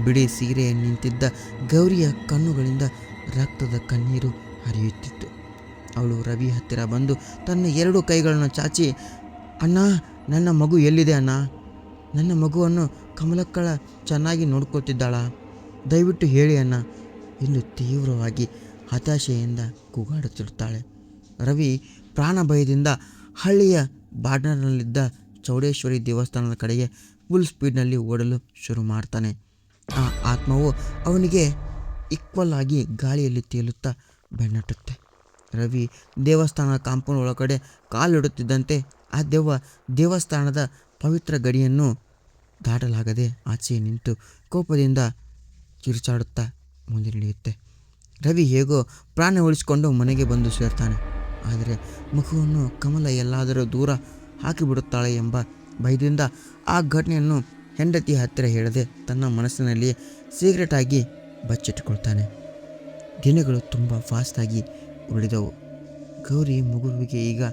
ಬಿಳಿ ಸೀರೆ ನಿಂತಿದ್ದ ಗೌರಿಯ ಕಣ್ಣುಗಳಿಂದ ರಕ್ತದ ಕಣ್ಣೀರು ಹರಿಯುತ್ತಿತ್ತು. ಅವಳು ರವಿ ಹತ್ತಿರ ಬಂದು ತನ್ನ 2 ಕೈಗಳನ್ನು ಚಾಚಿ, ಅಣ್ಣ, ನನ್ನ ಮಗು ಎಲ್ಲಿದೆ ಅಣ್ಣ? ನನ್ನ ಮಗುವನ್ನು ಕಮಲಕ್ಕಳ ಚೆನ್ನಾಗಿ ನೋಡ್ಕೊತಿದ್ದಾಳ? ದಯವಿಟ್ಟು ಹೇಳಿ ಅಣ್ಣ ಎಂದು ತೀವ್ರವಾಗಿ ಹತಾಶೆಯಿಂದ ಕೂಗಾಡುತ್ತಿರುತ್ತಾಳೆ. ರವಿ ಪ್ರಾಣ ಭಯದಿಂದ ಹಳ್ಳಿಯ ಬಾರ್ಡರ್ನಲ್ಲಿದ್ದ ಚೌಡೇಶ್ವರಿ ದೇವಸ್ಥಾನದ ಕಡೆಗೆ ಫುಲ್ ಸ್ಪೀಡ್ನಲ್ಲಿ ಓಡಲು ಶುರು ಮಾಡ್ತಾನೆ. ಆ ಆತ್ಮವು ಅವನಿಗೆ ಈಕ್ವಲ್ ಆಗಿ ಗಾಳಿಯಲ್ಲಿ ತೇಲುತ್ತಾ ಬೆನ್ನಟ್ಟುತ್ತೆ. ರವಿ ದೇವಸ್ಥಾನದ ಕಾಂಪೌಂಡ್ ಒಳಗಡೆ ಕಾಲಿಡುತ್ತಿದ್ದಂತೆ ಆ ದೆವ್ವ ದೇವಸ್ಥಾನದ ಪವಿತ್ರ ಗಡಿಯನ್ನು ದಾಟಲಾಗದೆ ಆಚೆ ನಿಂತು ಕೋಪದಿಂದ ಕಿರುಚಾಡುತ್ತಾ ಮುಂದೆ ನಡೆಯುತ್ತೆ. ರವಿ ಹೇಗೋ ಪ್ರಾಣ ಉಳಿಸಿಕೊಂಡು ಮನೆಗೆ ಬಂದು ಸೇರ್ತಾನೆ. ಆದರೆ ಮಗುವನ್ನು ಕಮಲ ಎಲ್ಲಾದರೂ ದೂರ ಹಾಕಿಬಿಡುತ್ತಾಳೆ ಎಂಬ ಭಯದಿಂದ ಆ ಘಟನೆಯನ್ನು ಹೆಂಡತಿ ಹತ್ತಿರ ಹೇಳದೆ ತನ್ನ ಮನಸ್ಸಿನಲ್ಲಿ ಸೀಕ್ರೆಟಾಗಿ ಬಚ್ಚಿಟ್ಟುಕೊಳ್ತಾನೆ. ದಿನಗಳು ತುಂಬ ಫಾಸ್ಟಾಗಿ ಉಳಿದವು. ಗೌರಿ ಮಗುವಿಗೆ ಈಗ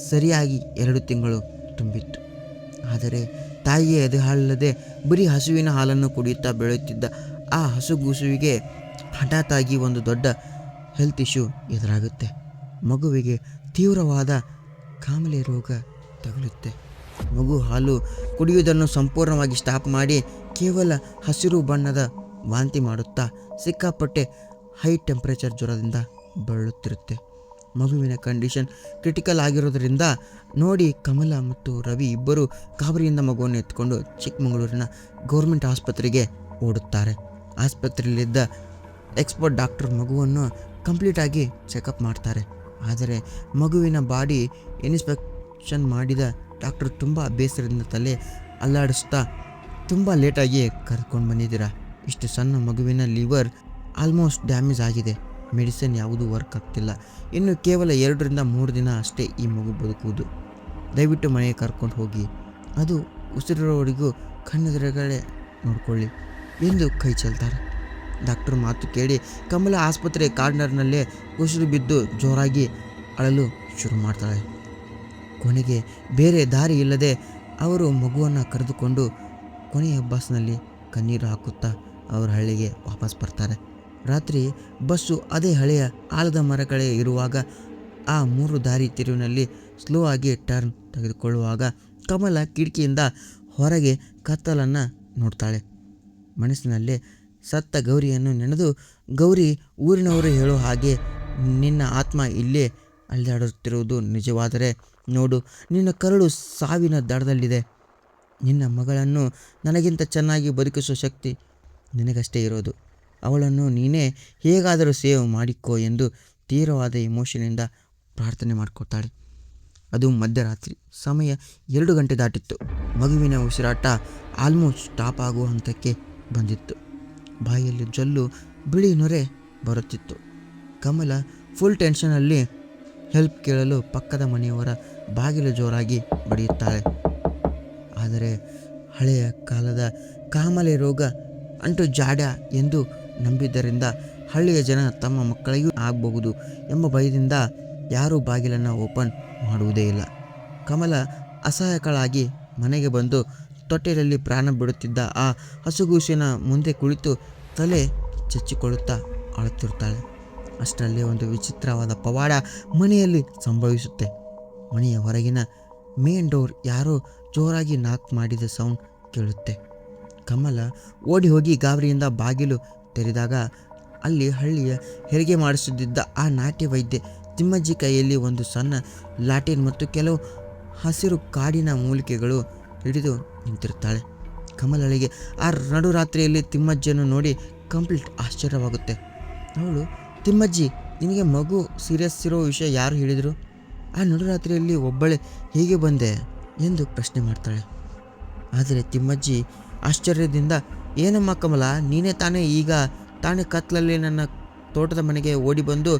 ಸರಿಯಾಗಿ 2 ತಿಂಗಳು ತುಂಬಿತ್ತು. ಆದರೆ ತಾಯಿಗೆ ಎದೆಹಾಲಲ್ಲದೆ ಬರೀ ಹಸುವಿನ ಹಾಲನ್ನು ಕುಡಿಯುತ್ತಾ ಬೆಳೆಯುತ್ತಿದ್ದ ಆ ಹಸುಗೂಸುವಿಗೆ ಹಠಾತ್ತಾಗಿ ಒಂದು ದೊಡ್ಡ ಹೆಲ್ತ್ ಇಶ್ಯೂ ಎದುರಾಗುತ್ತೆ. ಮಗುವಿಗೆ ತೀವ್ರವಾದ ಕಾಮಲೆ ರೋಗ ತಗುಲುತ್ತೆ. ಮಗು ಹಾಲು ಕುಡಿಯುವುದನ್ನು ಸಂಪೂರ್ಣವಾಗಿ ಸ್ಟಾಪ್ ಮಾಡಿ ಕೇವಲ ಹಸಿರು ಬಣ್ಣದ ವಾಂತಿ ಮಾಡುತ್ತಾ ಸಿಕ್ಕಾಪಟ್ಟೆ ಹೈ ಟೆಂಪ್ರೇಚರ್ ಜ್ವರದಿಂದ ಬಳಲುತ್ತಿರುತ್ತೆ. ಮಗುವಿನ ಕಂಡೀಷನ್ ಕ್ರಿಟಿಕಲ್ ಆಗಿರೋದರಿಂದ ನೋಡಿ ಕಮಲ ಮತ್ತು ರವಿ ಇಬ್ಬರು ಗಾಬರಿಯಿಂದ ಮಗುವನ್ನು ಎತ್ಕೊಂಡು ಚಿಕ್ಕಮಗಳೂರಿನ ಗೌರ್ಮೆಂಟ್ ಆಸ್ಪತ್ರೆಗೆ ಓಡುತ್ತಾರೆ. ಆಸ್ಪತ್ರೆಯಲ್ಲಿದ್ದ ಎಕ್ಸ್ಪರ್ಟ್ ಡಾಕ್ಟರ್ ಮಗುವನ್ನು ಕಂಪ್ಲೀಟಾಗಿ ಚೆಕಪ್ ಮಾಡ್ತಾರೆ. ಆದರೆ ಮಗುವಿನ ಬಾಡಿ ಇನ್ಸ್ಪೆಕ್ಷನ್ ಮಾಡಿದ ಡಾಕ್ಟರ್ ತುಂಬ ಬೇಸರದಿಂದ ತಲೆ ಅಲ್ಲಾಡಿಸ್ತಾ, ತುಂಬ ಲೇಟಾಗಿ ಕರ್ಕೊಂಡು ಬಂದಿದ್ದೀರಾ. ಇಷ್ಟು ಸಣ್ಣ ಮಗುವಿನ ಲಿವರ್ ಆಲ್ಮೋಸ್ಟ್ ಡ್ಯಾಮೇಜ್ ಆಗಿದೆ. ಮೆಡಿಸಿನ್ ಯಾವುದೂ ವರ್ಕ್ ಆಗ್ತಿಲ್ಲ. ಇನ್ನು ಕೇವಲ 2 ರಿಂದ 3 ದಿನ ಅಷ್ಟೇ ಈ ಮಗು ಬದುಕುವುದು. ದಯವಿಟ್ಟು ಮನೆಗೆ ಕರ್ಕೊಂಡು ಹೋಗಿ, ಅದು ಉಸಿರಿರೋವರೆಗೂ ಕಣ್ಣೆದುರುಗಡೆ ನೋಡ್ಕೊಳ್ಳಿ ಎಂದು ಕೈ ಚೆಲ್ತಾರೆ. ಡಾಕ್ಟರ್ ಮಾತು ಕೇಳಿ ಕಮಲ ಆಸ್ಪತ್ರೆ ಕಾರ್ನರ್ನಲ್ಲೇ ಉಸಿರು ಬಿದ್ದು ಜೋರಾಗಿ ಅಳಲು ಶುರು ಮಾಡ್ತಾಳೆ. ಕೊನೆಗೆ ಬೇರೆ ದಾರಿ ಇಲ್ಲದೆ ಅವರು ಮಗುವನ್ನು ಕರೆದುಕೊಂಡು ಕೊನೆಯ ಬಸ್ನಲ್ಲಿ ಕಣ್ಣೀರು ಹಾಕುತ್ತಾ ಅವರ ಹಳ್ಳಿಗೆ ವಾಪಸ್ ಬರ್ತಾರೆ. ರಾತ್ರಿ ಬಸ್ಸು ಅದೇ ಹಳೆಯ ಆಲದ ಮರಗಳೇ ಇರುವಾಗ ಆ 3 ದಾರಿ ತಿರುವಿನಲ್ಲಿ ಸ್ಲೋ ಆಗಿ ಟರ್ನ್ ತೆಗೆದುಕೊಳ್ಳುವಾಗ ಕಮಲ ಕಿಟಕಿಯಿಂದ ಹೊರಗೆ ಕತ್ತಲನ್ನು ನೋಡ್ತಾಳೆ. ಮನಸ್ಸಿನಲ್ಲೇ ಸತ್ತ ಗೌರಿಯನ್ನು ನೆನೆದು, ಗೌರಿ, ಊರಿನವರು ಹೇಳೋ ಹಾಗೆ ನಿನ್ನ ಆತ್ಮ ಇಲ್ಲೇ ಅಲೆದಾಡುತ್ತಿರುವುದು ನಿಜವಾದರೆ ನೋಡು, ನಿನ್ನ ಕರುಳು ಸಾವಿನ ದಡದಲ್ಲಿದೆ. ನಿನ್ನ ಮಗಳನ್ನು ನನಗಿಂತ ಚೆನ್ನಾಗಿ ಬದುಕಿಸುವ ಶಕ್ತಿ ನಿನಗಷ್ಟೇ ಇರೋದು. ಅವಳನ್ನು ನೀನೇ ಹೇಗಾದರೂ ಸೇವ್ ಮಾಡಿಕೋ ಎಂದು ತೀವ್ರವಾದ ಇಮೋಷನಿಂದ ಪ್ರಾರ್ಥನೆ ಮಾಡ್ಕೊತಾಳೆ. ಅದು ಮಧ್ಯರಾತ್ರಿ. ಸಮಯ 2 ಗಂಟೆ ದಾಟಿತ್ತು. ಮಗುವಿನ ಉಸಿರಾಟ ಆಲ್ಮೋಸ್ಟ್ ಸ್ಟಾಪ್ ಆಗುವ ಹಂತಕ್ಕೆ ಬಂದಿತ್ತು. ಬಾಯಲ್ಲಿ ಜೊಲ್ಲು, ಬಿಳಿ ನೊರೆ ಬರುತ್ತಿತ್ತು. ಕಮಲ ಫುಲ್ ಟೆನ್ಷನಲ್ಲಿ ಹೆಲ್ಪ್ ಕೇಳಲು ಪಕ್ಕದ ಮನೆಯವರ ಬಾಗಿಲು ಜೋರಾಗಿ ಬಡಿಯುತ್ತಾಳೆ. ಆದರೆ ಹಳೆಯ ಕಾಲದ ಕಾಮಾಲೆ ರೋಗ ಅಂಟು ಜಾಡ ಎಂದು ನಂಬಿದ್ದರಿಂದ ಹಳ್ಳಿಯ ಜನ ತಮ್ಮ ಮಕ್ಕಳಿಗೂ ಆಗಬಹುದು ಎಂಬ ಭಯದಿಂದ ಯಾರೂ ಬಾಗಿಲನ್ನು ಓಪನ್ ಮಾಡುವುದೇ ಇಲ್ಲ. ಕಮಲ ಅಸಹಾಯಕಳಾಗಿ ಮನೆಗೆ ಬಂದು ತೊಟ್ಟಿಲಲ್ಲಿ ಪ್ರಾಣ ಬಿಡುತ್ತಿದ್ದ ಆ ಹಸುಗೂಸಿನ ಮುಂದೆ ಕುಳಿತು ತಲೆ ಚಚ್ಚಿಕೊಳ್ಳುತ್ತಾ ಅಳುತ್ತಿರುತ್ತಾಳೆ. ಅಷ್ಟರಲ್ಲೇ ಒಂದು ವಿಚಿತ್ರವಾದ ಪವಾಡ ಮನೆಯಲ್ಲಿ ಸಂಭವಿಸುತ್ತೆ. ಮನೆಯ ಹೊರಗಿನ ಮೇನ್ ಡೋರ್ ಯಾರೋ ಜೋರಾಗಿ ನಾಕ್ ಮಾಡಿದ ಸೌಂಡ್ ಕೇಳುತ್ತೆ. ಕಮಲ ಓಡಿ ಹೋಗಿ ಗಾಬರಿಯಿಂದ ಬಾಗಿಲು ತೆರೆದಾಗ ಅಲ್ಲಿ ಹಳ್ಳಿಯ ಹೆರಿಗೆ ಮಾಡಿಸುತ್ತಿದ್ದ ಆ ನಾಟಿ ವೈದ್ಯೆ ತಿಮ್ಮಜ್ಜಿ ಕೈಯಲ್ಲಿ ಒಂದು ಸಣ್ಣ ಲಾಟಿನ್ ಮತ್ತು ಕೆಲವು ಹಸಿರು ಕಾಡಿನ ಮೂಲಿಕೆಗಳು ಹಿಡಿದು ನಿಂತಿರುತ್ತಾಳೆ. ಕಮಲಳಿಗೆ ಆ ನಡುರಾತ್ರಿಯಲ್ಲಿ ತಿಮ್ಮಜ್ಜಿಯನ್ನು ನೋಡಿ ಕಂಪ್ಲೀಟ್ ಆಶ್ಚರ್ಯವಾಗುತ್ತೆ. ಅವಳು, ತಿಮ್ಮಜ್ಜಿ, ನಿನಗೆ ಮಗು ಸೀರಿಯಸ್ ಇರೋ ವಿಷಯ ಯಾರು ಹೇಳಿದರು? ಆ ನಡುರಾತ್ರಿಯಲ್ಲಿ ಒಬ್ಬಳೆ ಹೇಗೆ ಬಂದೆ ಎಂದು ಪ್ರಶ್ನೆ ಮಾಡ್ತಾಳೆ. ಆದರೆ ತಿಮ್ಮಜ್ಜಿ ಆಶ್ಚರ್ಯದಿಂದ, ಏನಮ್ಮ ಕಮಲ, ನೀನೇ ತಾನೇ ಕತ್ಲಲ್ಲಿ ನನ್ನ ತೋಟದ ಮನೆಗೆ ಓಡಿ ಬಂದು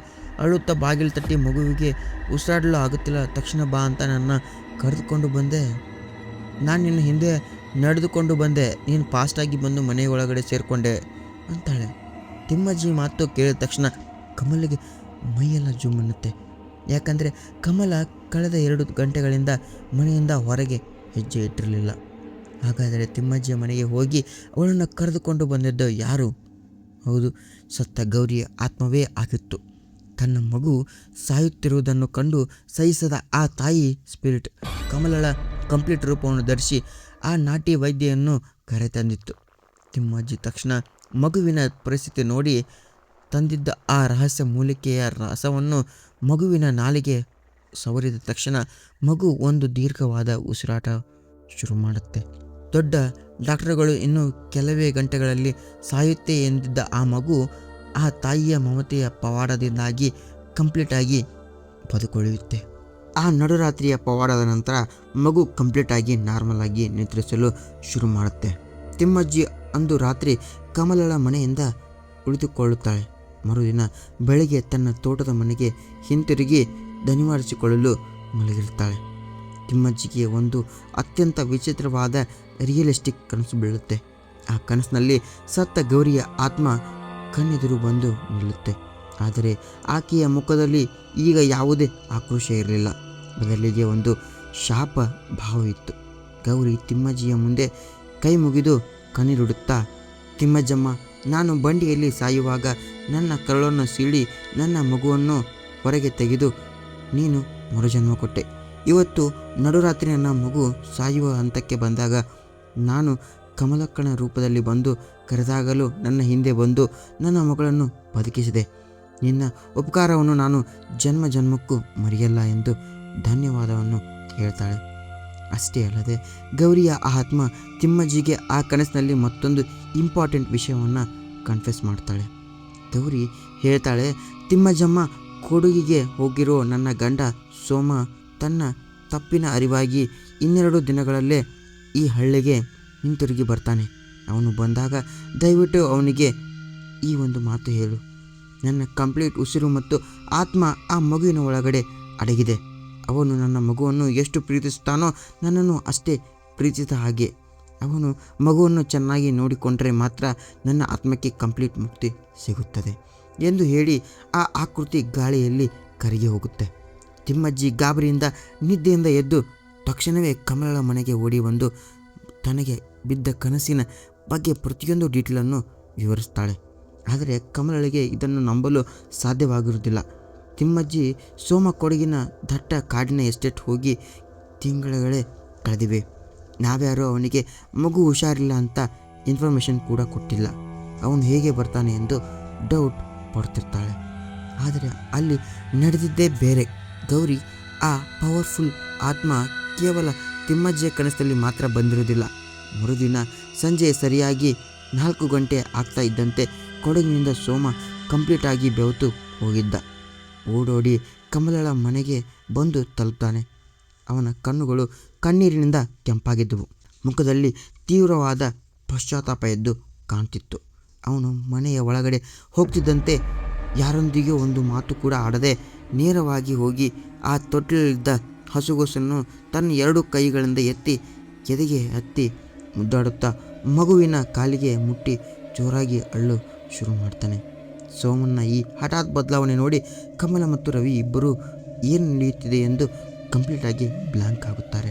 ಅಳುತ್ತಾ ಬಾಗಿಲು ತಟ್ಟಿ ಮಗುವಿಗೆ ಉಸಿರಾಡಲು ಆಗುತ್ತಿಲ್ಲ, ತಕ್ಷಣ ಬಾ ಅಂತ ನನ್ನ ಕರೆದುಕೊಂಡು ಬಂದೆ. ನಾನು ನಿನ್ನ ಹಿಂದೆ ನಡೆದುಕೊಂಡು ಬಂದೆ, ನೀನು ಫಾಸ್ಟಾಗಿ ಬಂದು ಮನೆಯೊಳಗಡೆ ಸೇರಿಕೊಂಡೆ ಅಂತಾಳೆ. ತಿಮ್ಮಜ್ಜಿ ಮಾತು ಕೇಳಿದ ತಕ್ಷಣ ಕಮಲಿಗೆ ಮೈಯೆಲ್ಲ ಜುಮ್ ಅನ್ನುತ್ತೆ. ಯಾಕಂದರೆ ಕಮಲ ಕಳೆದ 2 ಗಂಟೆಗಳಿಂದ ಮನೆಯಿಂದ ಹೊರಗೆ ಹೆಜ್ಜೆ ಇಟ್ಟಿರಲಿಲ್ಲ. ಹಾಗಾದರೆ ತಿಮ್ಮಜ್ಜಿಯ ಮನೆಗೆ ಹೋಗಿ ಅವಳನ್ನು ಕರೆದುಕೊಂಡು ಬಂದಿದ್ದು ಯಾರು? ಹೌದು, ಸತ್ತ ಗೌರಿಯ ಆತ್ಮವೇ ಆಗಿತ್ತು. ತನ್ನ ಮಗು ಸಾಯುತ್ತಿರುವುದನ್ನು ಕಂಡು ಸಹಿಸದ ಆ ತಾಯಿ ಸ್ಪಿರಿಟ್ ಕಮಲಳ ಕಂಪ್ಲೀಟ್ ರೂಪವನ್ನು ಧರಿಸಿ ಆ ನಾಟಿ ವೈದ್ಯೆಯನ್ನು ಕರೆತಂದಿತ್ತು. ತಿಮ್ಮಜ್ಜಿ ತಕ್ಷಣ ಮಗುವಿನ ಪರಿಸ್ಥಿತಿ ನೋಡಿ ತಂದಿದ್ದ ಆ ರಹಸ್ಯ ಮೂಲಿಕೆಯ ರಸವನ್ನು ಮಗುವಿನ ನಾಲಿಗೆ ಸವರಿದ ತಕ್ಷಣ ಮಗು ಒಂದು ದೀರ್ಘವಾದ ಉಸಿರಾಟ ಶುರು ಮಾಡುತ್ತೆ. ದೊಡ್ಡ ಡಾಕ್ಟರ್ಗಳು ಇನ್ನು ಕೆಲವೇ ಗಂಟೆಗಳಲ್ಲಿ ಸಾಯುತ್ತೆ ಎಂದಿದ್ದ ಆ ಮಗು ಆ ತಾಯಿಯ ಮಮತೆಯ ಪವಾಡದಿಂದಾಗಿ ಕಂಪ್ಲೀಟಾಗಿ ಬದುಕುಳಿಯುತ್ತೆ. ಆ ನಡುರಾತ್ರಿಯ ಪವಾಡದ ನಂತರ ಮಗು ಕಂಪ್ಲೀಟಾಗಿ ನಾರ್ಮಲ್ ಆಗಿ ನಿದ್ರಿಸಲು ಶುರು ಮಾಡುತ್ತೆ. ತಿಮ್ಮಜ್ಜಿ ಅಂದು ರಾತ್ರಿ ಕಮಲಳ ಮನೆಯಿಂದ ಉಳಿದುಕೊಳ್ಳುತ್ತಾಳೆ. ಮರುದಿನ ಬೆಳಗ್ಗೆ ತನ್ನ ತೋಟದ ಮನೆಗೆ ಹಿಂತಿರುಗಿ ದನಿವಾರಿಸಿಕೊಳ್ಳಲು ಮಲಗಿರುತ್ತಾಳೆ. ತಿಮ್ಮಜ್ಜಿಗೆ ಒಂದು ಅತ್ಯಂತ ವಿಚಿತ್ರವಾದ ರಿಯಲಿಸ್ಟಿಕ್ ಕನಸು ಬೀಳುತ್ತೆ. ಆ ಕನಸಿನಲ್ಲಿ ಸತ್ತ ಗೌರಿಯ ಆತ್ಮ ಕಣ್ಣೆದುರು ಬಂದು ನಿಲ್ಲುತ್ತೆ. ಆದರೆ ಆಕೆಯ ಮುಖದಲ್ಲಿ ಈಗ ಯಾವುದೇ ಆಕ್ರೋಶ ಇರಲಿಲ್ಲ, ಬದಲಿಗೆ ಒಂದು ಶಾಪ ಭಾವವಿತ್ತು. ಗೌರಿ ತಿಮ್ಮಜ್ಜಿಯ ಮುಂದೆ ಕೈ ಮುಗಿದು ಕಣ್ಣೀರಿಡುತ್ತಾ, ತಿಮ್ಮಜ್ಜಮ್ಮ, ನಾನು ಬಂಡಿಯಲ್ಲಿ ಸಾಯುವಾಗ ನನ್ನ ಕರುಳನ್ನು ಸೀಳಿ ನನ್ನ ಮಗುವನ್ನು ಹೊರಗೆ ತೆಗೆದು ನೀನು ಮರುಜನ್ಮ ಕೊಟ್ಟೆ. ಇವತ್ತು ನಡುರಾತ್ರಿ ನನ್ನ ಮಗು ಸಾಯುವ ಹಂತಕ್ಕೆ ಬಂದಾಗ ನಾನು ಕಮಲಕ್ಕನ ರೂಪದಲ್ಲಿ ಬಂದು ಕರೆದಾಗಲೂ ನನ್ನ ಹಿಂದೆ ಬಂದು ನನ್ನ ಮಗಳನ್ನು ಬದುಕಿಸಿದೆ. ನಿನ್ನ ಉಪಕಾರವನ್ನು ನಾನು ಜನ್ಮ ಜನ್ಮಕ್ಕೂ ಮರೆಯಲ್ಲ ಎಂದು ಧನ್ಯವಾದವನ್ನು ಹೇಳ್ತಾಳೆ. ಅಷ್ಟೇ ಅಲ್ಲದೆ ಗೌರಿಯ ಆ ಆತ್ಮ ತಿಮ್ಮಜ್ಜಿಗೆ ಆ ಕನಸಿನಲ್ಲಿ ಮತ್ತೊಂದು ಇಂಪಾರ್ಟೆಂಟ್ ವಿಷಯವನ್ನು ಕನ್ಫೆಸ್ ಮಾಡ್ತಾಳೆ. ಗೌರಿ ಹೇಳ್ತಾಳೆ, ತಿಮ್ಮಜ್ಜಮ್ಮ, ಕೊಡಗಿಗೆ ಹೋಗಿರೋ ನನ್ನ ಗಂಡ ಸೋಮ ತನ್ನ ತಪ್ಪಿನ ಅರಿವಾಗಿ 2 ದಿನಗಳಲ್ಲೇ ಈ ಹಳ್ಳಿಗೆ ಹಿಂತಿರುಗಿ ಬರ್ತಾನೆ. ಅವನು ಬಂದಾಗ ದಯವಿಟ್ಟು ಅವನಿಗೆ ಈ ಒಂದು ಮಾತು ಹೇಳು. ನನ್ನ ಕಂಪ್ಲೀಟ್ ಉಸಿರು ಮತ್ತು ಆತ್ಮ ಆ ಮಗುವಿನ ಒಳಗಡೆ ಅಡಗಿದೆ. ಅವನು ನನ್ನ ಮಗುವನ್ನು ಎಷ್ಟು ಪ್ರೀತಿಸುತ್ತಾನೋ ನನ್ನನ್ನು ಅಷ್ಟೇ ಪ್ರೀತಿಸಿದ ಹಾಗೆ. ಅವನು ಮಗುವನ್ನು ಚೆನ್ನಾಗಿ ನೋಡಿಕೊಂಡರೆ ಮಾತ್ರ ನನ್ನ ಆತ್ಮಕ್ಕೆ ಕಂಪ್ಲೀಟ್ ಮುಕ್ತಿ ಸಿಗುತ್ತದೆ ಎಂದು ಹೇಳಿ ಆ ಆಕೃತಿ ಗಾಳಿಯಲ್ಲಿ ಕರಗಿ ಹೋಗುತ್ತೆ. ತಿಮ್ಮಜ್ಜಿ ಗಾಬರಿಯಿಂದ ನಿದ್ದೆಯಿಂದ ಎದ್ದು ತಕ್ಷಣವೇ ಕಮಲಳ ಮನೆಗೆ ಓಡಿ ಬಂದು ತನಗೆ ಬಿದ್ದ ಕನಸಿನ ಬಗ್ಗೆ ಪ್ರತಿಯೊಂದು ಡೀಟೇಲನ್ನು ವಿವರಿಸ್ತಾಳೆ. ಆದರೆ ಕಮಲಳಿಗೆ ಇದನ್ನು ನಂಬಲು ಸಾಧ್ಯವಾಗಿರುವುದಿಲ್ಲ. ತಿಮ್ಮಜ್ಜಿ ಸೋಮ ಕೊಡಗಿನ ದಟ್ಟ ಕಾಡಿನ ಎಸ್ಟೇಟ್ ಹೋಗಿ ತಿಂಗಳುಗಳೇ ಕಳೆದಿವೆ. ನಾವ್ಯಾರೋ ಅವನಿಗೆ ಮಗು ಹುಷಾರಿಲ್ಲ ಅಂತ ಇನ್ಫಾರ್ಮೇಷನ್ ಕೂಡ ಕೊಟ್ಟಿಲ್ಲ. ಅವನು ಹೇಗೆ ಬರ್ತಾನೆ ಎಂದು ಡೌಟ್ ಪಡ್ತಿರ್ತಾಳೆ. ಆದರೆ ಅಲ್ಲಿ ನಡೆದಿದ್ದೇ ಬೇರೆ. ಗೌರಿ ಆ ಪವರ್ಫುಲ್ ಆತ್ಮ ಕೇವಲ ತಿಮ್ಮಜ್ಜಿಯ ಕನಸಲ್ಲಿ ಮಾತ್ರ ಬಂದಿರುವುದಿಲ್ಲ. ಮರುದಿನ ಸಂಜೆ ಸರಿಯಾಗಿ 4 ಗಂಟೆ ಆಗ್ತಾ ಇದ್ದಂತೆ ಕೊಡಗಿನಿಂದ ಸೋಮ ಕಂಪ್ಲೀಟ್ ಆಗಿ ಬೆವತು ಹೋಗಿದ್ದ. ಓಡೋಡಿ ಕಮಲಳ ಮನೆಗೆ ಬಂದು ತಲುಪ್ತಾನೆ. ಅವನ ಕಣ್ಣುಗಳು ಕಣ್ಣೀರಿನಿಂದ ಕೆಂಪಾಗಿದ್ದವು. ಮುಖದಲ್ಲಿ ತೀವ್ರವಾದ ಪಶ್ಚಾತ್ತಾಪ ಎದ್ದು ಕಾಣ್ತಿತ್ತು. ಅವನು ಮನೆಯ ಒಳಗಡೆ ಹೋಗ್ತಿದ್ದಂತೆ ಯಾರೊಂದಿಗೂ ಒಂದು ಮಾತು ಕೂಡ ಆಡದೆ ನೇರವಾಗಿ ಹೋಗಿ ಆ ತೊಟ್ಟಿಲಿದ್ದ ಹಸುಗೊಸನ್ನು ತನ್ನ 2 ಕೈಗಳಿಂದ ಎತ್ತಿ ಎದೆಗೆ ಹತ್ತಿ ಮುದ್ದಾಡುತ್ತಾ ಮಗುವಿನ ಕಾಲಿಗೆ ಮುಟ್ಟಿ ಜೋರಾಗಿ ಅಳ್ಳು ಶುರು ಮಾಡ್ತಾನೆ. ಸೋಮನ್ನ ಈ ಹಠಾತ್ ಬದಲಾವಣೆ ನೋಡಿ ಕಮಲ ಮತ್ತು ರವಿ ಇಬ್ಬರು ಏನು ನಡೆಯುತ್ತಿದೆ ಎಂದು ಕಂಪ್ಲೀಟಾಗಿ ಬ್ಲ್ಯಾಂಕ್ ಆಗುತ್ತಾರೆ.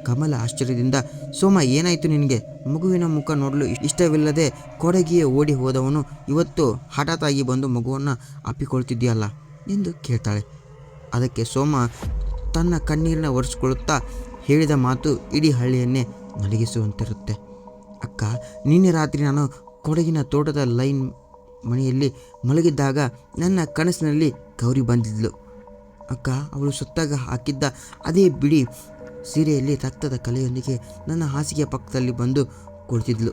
ಕಮಲ ಆಶ್ಚರ್ಯದಿಂದ, ಸೋಮ ಏನಾಯಿತು ನಿನಗೆ? ಮಗುವಿನ ಮುಖ ನೋಡಲು ಇಷ್ಟವಿಲ್ಲದೆ ಕೊಡಗಿಯೇ ಓಡಿ ಹೋದವನು ಇವತ್ತು ಹಠಾತ್ ಆಗಿ ಬಂದು ಮಗುವನ್ನು ಅಪ್ಪಿಕೊಳ್ತಿದ್ಯಲ್ಲ ಎಂದು ಕೇಳ್ತಾಳೆ. ಅದಕ್ಕೆ ಸೋಮ ತನ್ನ ಕಣ್ಣೀರನ್ನ ಒರೆಸ್ಕೊಳ್ಳುತ್ತಾ ಹೇಳಿದ ಮಾತು ಇಡೀ ಹಳ್ಳಿಯನ್ನೇ ನಲಗಿಸುವಂತಿರುತ್ತೆ. ಅಕ್ಕ, ನಿನ್ನೆ ರಾತ್ರಿ ನಾನು ಕೊಡಗಿನ ತೋಟದ ಲೈನ್ ಮನೆಯಲ್ಲಿ ಮಲಗಿದ್ದಾಗ ನನ್ನ ಕನಸಿನಲ್ಲಿ ಗೌರಿ ಬಂದಿದ್ಲು. ಅಕ್ಕ, ಅವಳು ಸುತ್ತಾಗ ಹಾಕಿದ್ದ ಅದೇ ಬಿಳಿ ಸೀರೆಯಲ್ಲಿ ರಕ್ತದ ಕಲೆಯೊಂದಿಗೆ ನನ್ನ ಹಾಸಿಗೆ ಪಕ್ಕದಲ್ಲಿ ಬಂದು ಕುಳಿತಿದ್ಲು.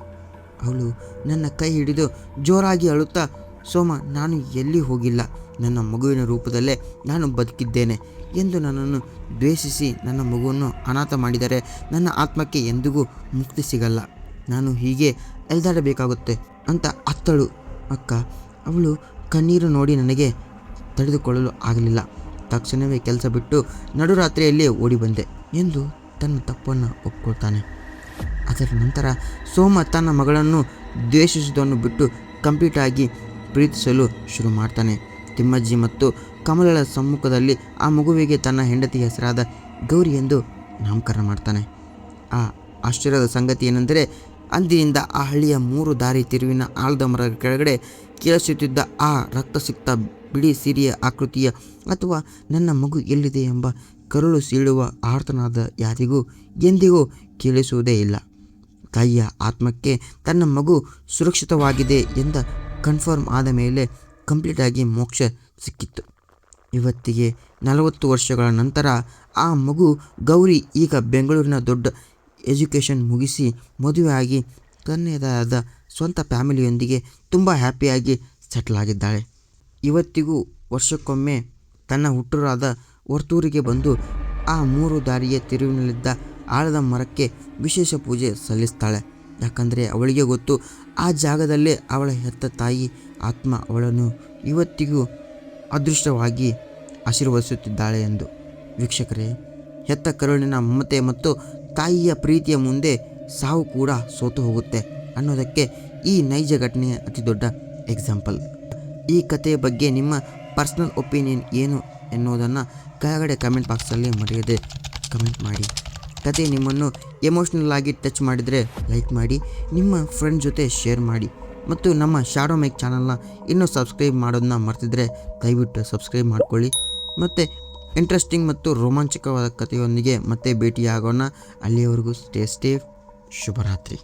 ಅವಳು ನನ್ನ ಕೈ ಹಿಡಿದು ಜೋರಾಗಿ ಅಳುತ್ತಾ, ಸೋಮ, ನಾನು ಎಲ್ಲಿ ಹೋಗಿಲ್ಲ, ನನ್ನ ಮಗುವಿನ ರೂಪದಲ್ಲೇ ನಾನು ಬದುಕಿದ್ದೇನೆ ಎಂದು ನನ್ನನ್ನು ದ್ವೇಷಿಸಿ ನನ್ನ ಮಗುವನ್ನು ಅನಾಥ ಮಾಡಿದರೆ ನನ್ನ ಆತ್ಮಕ್ಕೆ ಎಂದಿಗೂ ಮುಕ್ತಿ ಸಿಗಲ್ಲ. ನಾನು ಹೀಗೆ ಎಳೆದಾಡಬೇಕಾಗುತ್ತೆ ಅಂತ ಅತ್ತಳು. ಅಕ್ಕ, ಅವಳು ಕಣ್ಣೀರು ನೋಡಿ ನನಗೆ ತಡೆದುಕೊಳ್ಳಲು ಆಗಲಿಲ್ಲ. ತಕ್ಷಣವೇ ಕೆಲಸ ಬಿಟ್ಟು ನಡುರಾತ್ರಿಯಲ್ಲಿ ಓಡಿ ಬಂದೆ ಎಂದು ತನ್ನ ತಪ್ಪನ್ನು ಒಪ್ಕೊಳ್ತಾನೆ. ಅದರ ನಂತರ ಸೋಮ ತನ್ನ ಮಗಳನ್ನು ದ್ವೇಷಿಸುವುದನ್ನು ಬಿಟ್ಟು ಕಂಪ್ಲೀಟಾಗಿ ಪ್ರೀತಿಸಲು ಶುರು ಮಾಡ್ತಾನೆ. ತಿಮ್ಮಜ್ಜಿ ಮತ್ತು ಕಮಲಳ ಸಮ್ಮುಖದಲ್ಲಿ ಆ ಮಗುವಿಗೆ ತನ್ನ ಹೆಂಡತಿ ಹೆಸರಾದ ಗೌರಿ ಎಂದು ನಾಮಕರಣ ಮಾಡ್ತಾನೆ. ಆ ಆಶ್ಚರ್ಯದ ಸಂಗತಿ ಏನೆಂದರೆ, ಅಂದಿನಿಂದ ಆ ಹಳ್ಳಿಯ 3 ದಾರಿ ತಿರುವಿನ ಆಲದ ಮರದ ಕೆಳಗಡೆ ಕೇಳಿಸುತ್ತಿದ್ದ ಆ ರಕ್ತಸಿಕ್ತ ಬಿಳಿ ಸೀರೆಯ ಆಕೃತಿಯ ಅಥವಾ ನನ್ನ ಮಗು ಎಲ್ಲಿದೆ ಎಂಬ ಕರುಳು ಸೀಳುವ ಆರ್ತನಾದ ಯಾರಿಗೂ ಎಂದಿಗೂ ಕೇಳಿಸುವುದೇ ಇಲ್ಲ. ತಾಯಿಯ ಆತ್ಮಕ್ಕೆ ತನ್ನ ಮಗು ಸುರಕ್ಷಿತವಾಗಿದೆ ಎಂದ ಕನ್ಫರ್ಮ್ ಆದ ಮೇಲೆ ಕಂಪ್ಲೀಟಾಗಿ ಮೋಕ್ಷ ಸಿಕ್ಕಿತ್ತು. ಇವತ್ತಿಗೆ 40 ವರ್ಷಗಳ ನಂತರ ಆ ಮಗು ಗೌರಿ ಈಗ ಬೆಂಗಳೂರಿನ ದೊಡ್ಡ ಎಜುಕೇಷನ್ ಮುಗಿಸಿ ಮದುವೆ ಆಗಿ ತನ್ನದಾದ ಸ್ವಂತ ಫ್ಯಾಮಿಲಿಯೊಂದಿಗೆ ತುಂಬ ಹ್ಯಾಪಿಯಾಗಿ ಸೆಟ್ಲ್ ಆಗಿದ್ದಾಳೆ. ಇವತ್ತಿಗೂ ವರ್ಷಕ್ಕೊಮ್ಮೆ ತನ್ನ ಹುಟ್ಟೂರಾದ ವರ್ತೂರಿಗೆ ಬಂದು ಆ 3 ದಾರಿಯ ತಿರುವಿನಲ್ಲಿದ್ದ ಆಲದ ಮರಕ್ಕೆ ವಿಶೇಷ ಪೂಜೆ ಸಲ್ಲಿಸ್ತಾಳೆ. ಯಾಕಂದರೆ ಅವಳಿಗೆ ಗೊತ್ತು, ಆ ಜಾಗದಲ್ಲೇ ಅವಳ ಹೆತ್ತ ತಾಯಿ ಆತ್ಮ ಅವಳನ್ನು ಇವತ್ತಿಗೂ ಅದೃಷ್ಟವಾಗಿ ಆಶೀರ್ವದಿಸುತ್ತಿದ್ದಾಳೆ ಎಂದು. ವೀಕ್ಷಕರೇ, ಹೆತ್ತ ಕರುಳಿನ ಮಮತೆ ಮತ್ತು ತಾಯಿಯ ಪ್ರೀತಿಯ ಮುಂದೆ ಸಾವು ಕೂಡ ಸೋತು ಹೋಗುತ್ತೆ ಅನ್ನೋದಕ್ಕೆ ಈ ನೈಜ ಘಟನೆಯ ಅತಿ ದೊಡ್ಡ ಎಕ್ಸಾಂಪಲ್. ಈ ಕಥೆಯ ಬಗ್ಗೆ ನಿಮ್ಮ ಪರ್ಸ್ನಲ್ ಒಪಿನಿಯನ್ ಏನು ಎನ್ನುವುದನ್ನು ಕೆಳಗಡೆ ಕಮೆಂಟ್ ಬಾಕ್ಸಲ್ಲಿ ಮರೆಯದೆ ಕಮೆಂಟ್ ಮಾಡಿ. ಕತೆ ನಿಮ್ಮನ್ನು ಎಮೋಷ್ನಲ್ ಆಗಿ ಟಚ್ ಮಾಡಿದರೆ ಲೈಕ್ ಮಾಡಿ, ನಿಮ್ಮ ಫ್ರೆಂಡ್ ಜೊತೆ ಶೇರ್ ಮಾಡಿ ಮತ್ತು ನಮ್ಮ ಶಾಡೋ ಮೈಕ್ ಚಾನಲ್ನ ಇನ್ನೂ ಸಬ್ಸ್ಕ್ರೈಬ್ ಮಾಡೋದನ್ನ ಮರ್ತಿದ್ರೆ ದಯವಿಟ್ಟು ಸಬ್ಸ್ಕ್ರೈಬ್ ಮಾಡ್ಕೊಳ್ಳಿ. ಮತ್ತು ಇಂಟ್ರೆಸ್ಟಿಂಗ್ ಮತ್ತು ರೋಮಾಂಚಕವಾದ ಕಥೆಯೊಂದಿಗೆ ಮತ್ತೆ ಭೇಟಿಯಾಗೋಣ. ಅಲ್ಲಿಯವರೆಗೂ ಸ್ಟೇ ಸೇಫ್. ಶುಭರಾತ್ರಿ.